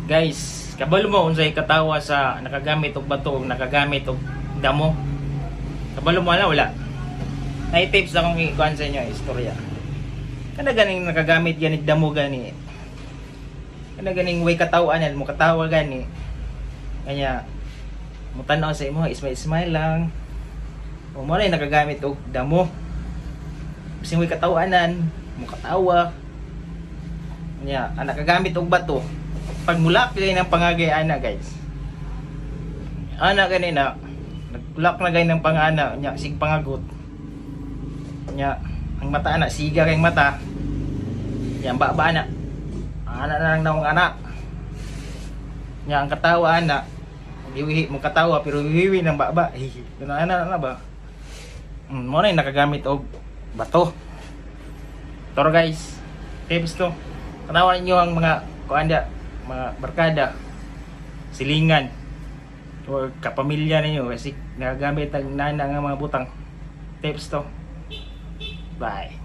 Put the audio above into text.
Guys, kabalo mo unsay katawa sa nakagamit og bato ug nakagamit og damo? Kabalo mo na wala. Nay tips akong ikuan sa inyo istorya. Kana ganing nakagamit gani damo gani. Kana ganing way katawan mo katawa gani. Kanya mo tan-aw sa imo, smile lang. O mo na nakagamit og damo. Bising way katawanan, mo katawa. Kanya ang nakagamit og bato. Pag mulak kayo ng pangagay ana guys. Ana ganina nagulak na gay ng pangana nya sig pangagot. Nya ang mata ana siga kay mata. Nya ang baba ana. Ana na lang naong anak. Nya ang katawa ana. Giwihi mo katawa pero wiwi ng baba. Kuna ana na ba? Mo na nakagamit og bato. Toro guys. Tips to. Tanawan niyo ang mga kuanda, mga barkada, silingan o kapamilya ninyo kasi nagagamit ang nana ng mga butang. Tips to. Bye.